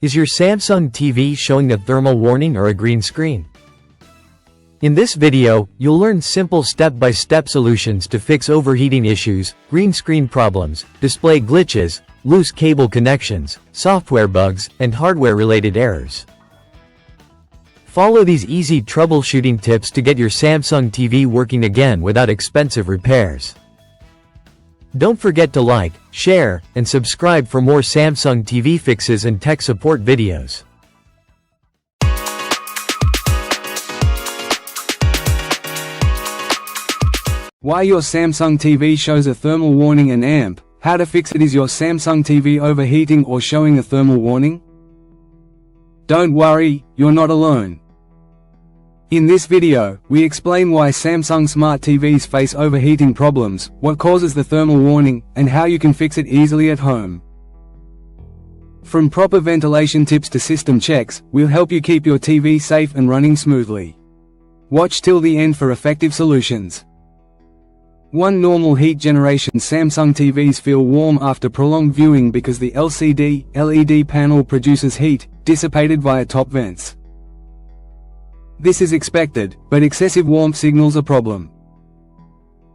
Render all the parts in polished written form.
Is your Samsung TV showing a thermal warning or a green screen? In this video, you'll learn simple step-by-step solutions to fix overheating issues, green screen problems, display glitches, loose cable connections, software bugs, and hardware-related errors. Follow these easy troubleshooting tips to get your Samsung TV working again without expensive repairs. Don't forget to like, share, and subscribe for more Samsung TV fixes and tech support videos. Why your Samsung TV shows a thermal warning and amp, how to fix it. Is your Samsung TV overheating or showing a thermal warning? Don't worry, you're not alone. In this video, we explain why Samsung smart TVs face overheating problems, what causes the thermal warning, and how you can fix it easily at home. From proper ventilation tips to system checks, we'll help you keep your TV safe and running smoothly. Watch till the end for effective solutions. 1. Normal heat generation. Samsung TVs feel warm after prolonged viewing because the LCD/LED panel produces heat, dissipated via top vents. This is expected, but excessive warmth signals a problem.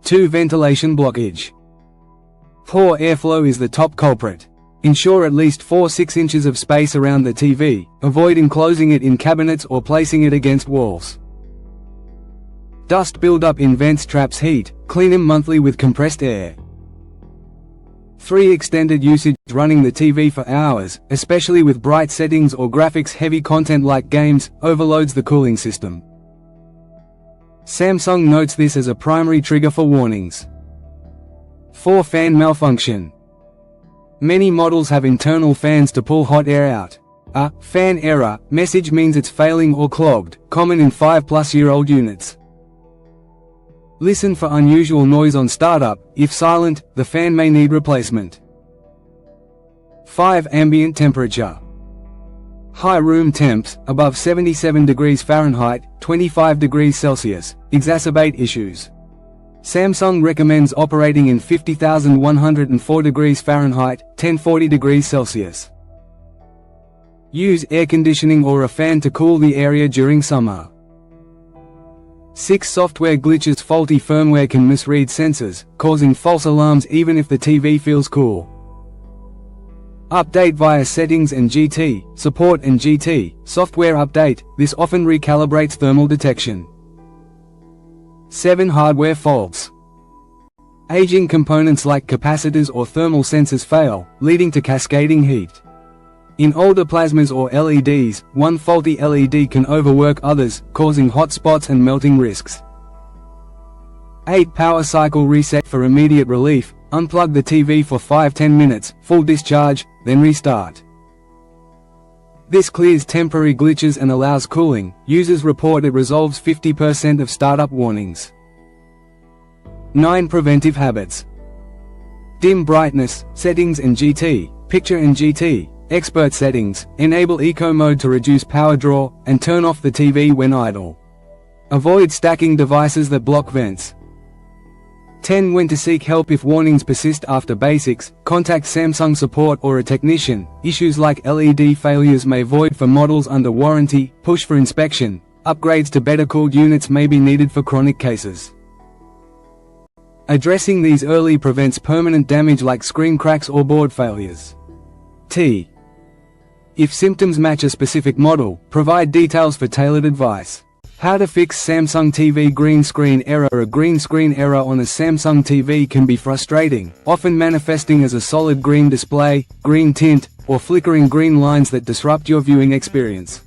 2. Ventilation blockage. Poor airflow is the top culprit. Ensure at least 4–6 inches of space around the TV, avoid enclosing it in cabinets or placing it against walls. Dust buildup in vents traps heat, clean them monthly with compressed air. 3. Extended usage. Running the TV for hours, especially with bright settings or graphics-heavy content like games, overloads the cooling system. Samsung notes this as a primary trigger for warnings. 4. Fan malfunction. Many models have internal fans to pull hot air out. A fan error message means it's failing or clogged, common in 5+-year-old units. Listen for unusual noise on startup. If silent, the fan may need replacement. 5. Ambient temperature. High room temps, above 77 degrees Fahrenheit, 25 degrees Celsius, exacerbate issues. Samsung recommends operating in 50,104 degrees Fahrenheit, 1040 degrees Celsius. Use air conditioning or a fan to cool the area during summer. 6. Software glitches. Faulty firmware can misread sensors, causing false alarms even if the TV feels cool. Update via settings and GT, support and GT, software update, this often recalibrates thermal detection. 7. Hardware faults. Aging components like capacitors or thermal sensors fail, leading to cascading heat. In older plasmas or LEDs, one faulty LED can overwork others, causing hot spots and melting risks. 8. Power cycle reset. For immediate relief, unplug the TV for 5–10 minutes, full discharge, then restart. This clears temporary glitches and allows cooling. Users report it resolves 50% of startup warnings. 9. Preventive habits. Dim brightness, settings and GT, picture and GT. Expert settings, enable eco mode to reduce power draw, and turn off the TV when idle. Avoid stacking devices that block vents. 10. When to seek help. If warnings persist after basics, contact Samsung support or a technician. Issues like LED failures may void for models under warranty. Push for inspection. Upgrades to better cooled units may be needed for chronic cases. Addressing these early prevents permanent damage like screen cracks or board failures. If symptoms match a specific model, provide details for tailored advice. How to fix Samsung TV green screen error. A green screen error on a Samsung TV can be frustrating, often manifesting as a solid green display, green tint, or flickering green lines that disrupt your viewing experience.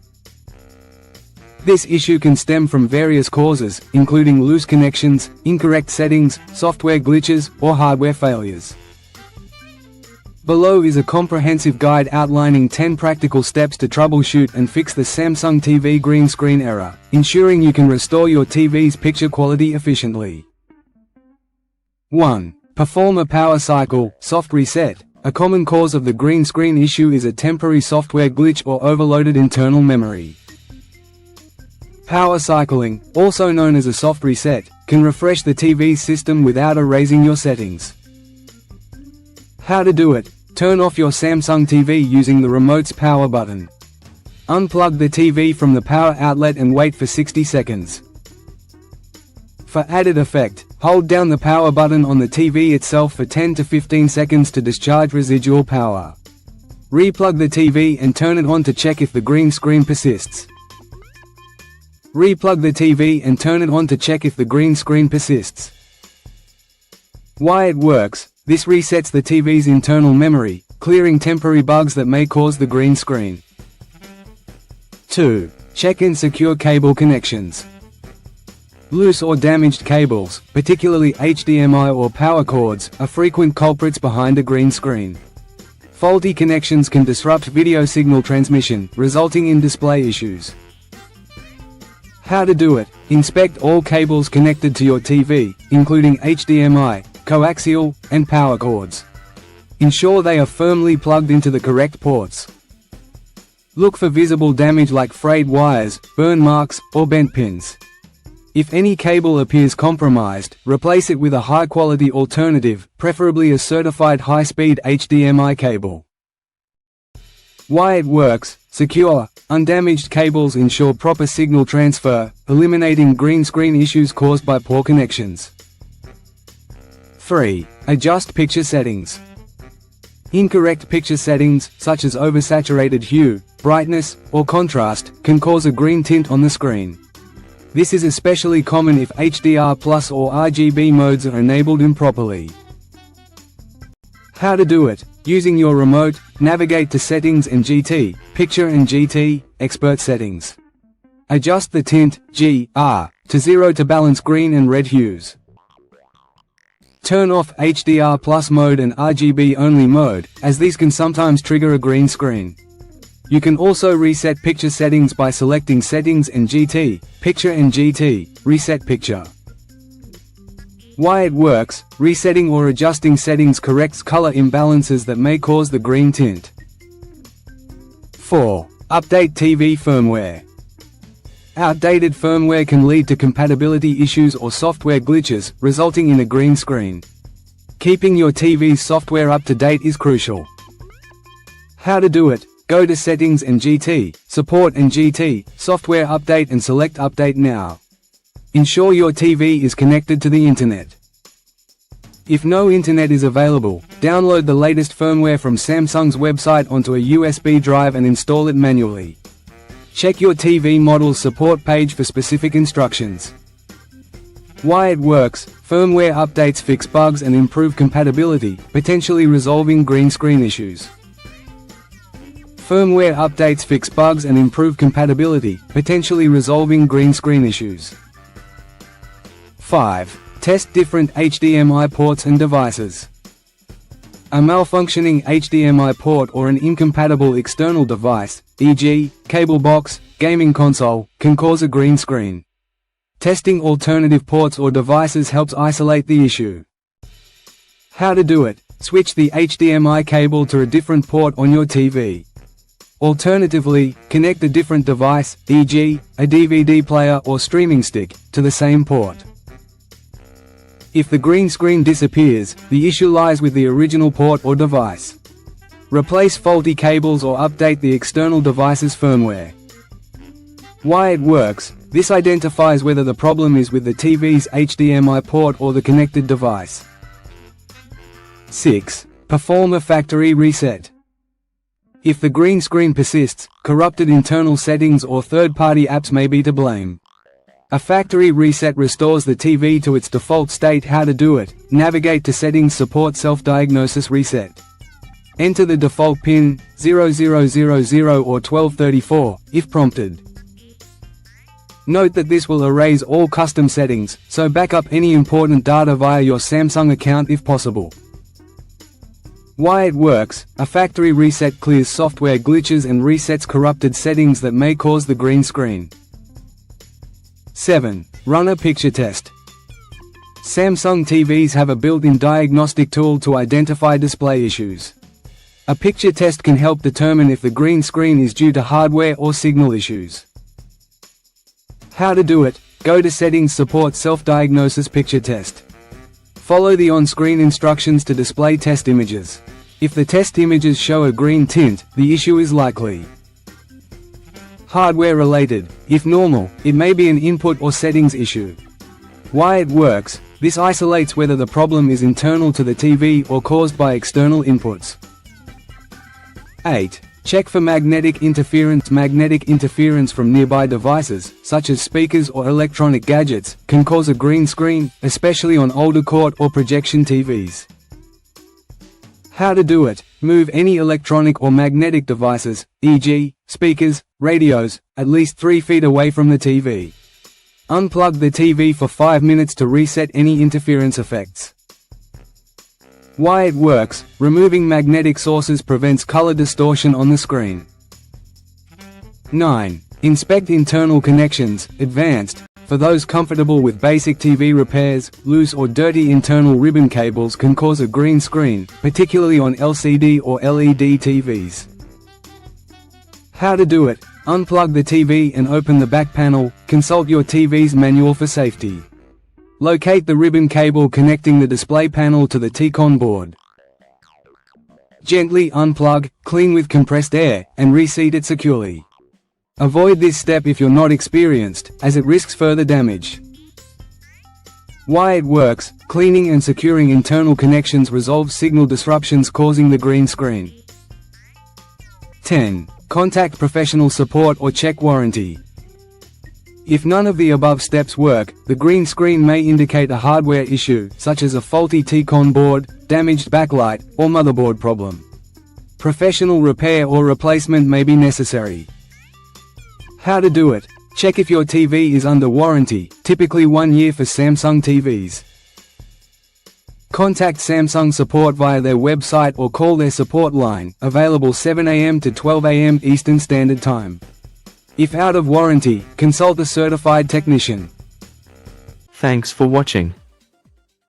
This issue can stem from various causes, including loose connections, incorrect settings, software glitches, or hardware failures. Below is a comprehensive guide outlining 10 practical steps to troubleshoot and fix the Samsung TV green screen error, ensuring you can restore your TV's picture quality efficiently. 1. Perform a power cycle, soft reset. A common cause of the green screen issue is a temporary software glitch or overloaded internal memory. Power cycling, also known as a soft reset, can refresh the TV's system without erasing your settings. How to do it. Turn off your Samsung TV using the remote's power button. Unplug the TV from the power outlet and wait for 60 seconds. For added effect, hold down the power button on the TV itself for 10 to 15 seconds to discharge residual power. Replug the TV and turn it on to check if the green screen persists. Replug the TV and turn it on to check if the green screen persists. Why it works: this resets the TV's internal memory, clearing temporary bugs that may cause the green screen. 2. Check and secure cable connections. Loose or damaged cables, particularly HDMI or power cords, are frequent culprits behind a green screen. Faulty connections can disrupt video signal transmission, resulting in display issues. How to do it: inspect all cables connected to your TV, including HDMI, coaxial, and power cords. Ensure they are firmly plugged into the correct ports. Look for visible damage like frayed wires, burn marks, or bent pins. If any cable appears compromised, replace it with a high-quality alternative, preferably a certified high-speed HDMI cable. Why it works: secure, undamaged cables ensure proper signal transfer, eliminating green screen issues caused by poor connections. 3. Adjust picture settings. Incorrect picture settings, such as oversaturated hue, brightness, or contrast, can cause a green tint on the screen. This is especially common if HDR+ or RGB modes are enabled improperly. How to do it: using your remote, navigate to Settings and GT, Picture and GT, Expert Settings. Adjust the tint, GR, to 0 to balance green and red hues. Turn off HDR+ mode and RGB only mode, as these can sometimes trigger a green screen. You can also reset picture settings by selecting Settings and GT, Picture and GT, Reset Picture. Why it works: resetting or adjusting settings corrects color imbalances that may cause the green tint. 4. Update TV firmware. Outdated firmware can lead to compatibility issues or software glitches, resulting in a green screen. Keeping your TV's software up to date is crucial. How to do it: go to Settings and GT, Support and GT, Software Update and select Update Now. Ensure your TV is connected to the Internet. If no Internet is available, download the latest firmware from Samsung's website onto a USB drive and install it manually. Check your TV model's support page for specific instructions. Why it works: firmware updates fix bugs and improve compatibility, potentially resolving green screen issues. Firmware updates fix bugs and improve compatibility, potentially resolving green screen issues. 5. Test different HDMI ports and devices. A malfunctioning HDMI port or an incompatible external device, e.g., cable box, gaming console, can cause a green screen. Testing alternative ports or devices helps isolate the issue. How to do it: switch the HDMI cable to a different port on your TV. Alternatively, connect a different device, e.g., a DVD player or streaming stick, to the same port. If the green screen disappears, the issue lies with the original port or device. Replace faulty cables or update the external device's firmware. Why it works: this identifies whether the problem is with the TV's HDMI port or the connected device. 6. Perform a factory reset. If the green screen persists, corrupted internal settings or third-party apps may be to blame. A factory reset restores the TV to its default state. How to do it: navigate to Settings, Support, Self-Diagnosis Reset. Enter the default pin, 0000 or 1234, if prompted. Note that this will erase all custom settings, so back up any important data via your Samsung account if possible. Why it works: a factory reset clears software glitches and resets corrupted settings that may cause the green screen. 7. Run a picture test. Samsung TVs have a built-in diagnostic tool to identify display issues. A picture test can help determine if the green screen is due to hardware or signal issues. How to do it: go to Settings, Support, Self-Diagnosis Picture Test. Follow the on-screen instructions to display test images. If the test images show a green tint, the issue is likely hardware related. If normal, it may be an input or settings issue. Why it works: this isolates whether the problem is internal to the TV or caused by external inputs. 8. Check for magnetic interference. Magnetic interference from nearby devices, such as speakers or electronic gadgets, can cause a green screen, especially on older court or projection TVs. How to do it: move any electronic or magnetic devices, e.g., speakers, radios, at least 3 feet away from the TV. Unplug the TV for 5 minutes to reset any interference effects. Why it works: removing magnetic sources prevents color distortion on the screen. 9. Inspect internal connections. Advanced. For those comfortable with basic TV repairs, loose or dirty internal ribbon cables can cause a green screen, particularly on LCD or LED TVs. How to do it: unplug the TV and open the back panel. Consult your TV's manual for safety. Locate the ribbon cable connecting the display panel to the T-con board. Gently unplug, clean with compressed air, and reseat it securely. Avoid this step if you're not experienced, as it risks further damage. Why it works: cleaning and securing internal connections resolves signal disruptions causing the green screen. 10. Contact professional support or check warranty. If none of the above steps work, the green screen may indicate a hardware issue, such as a faulty T-con board, damaged backlight, or motherboard problem. Professional repair or replacement may be necessary. How to do it: check if your TV is under warranty, typically 1 year for Samsung TVs. Contact Samsung support via their website or call their support line, available 7 a.m. to 12 a.m. Eastern Standard Time. If out of warranty, consult a certified technician. Thanks for watching.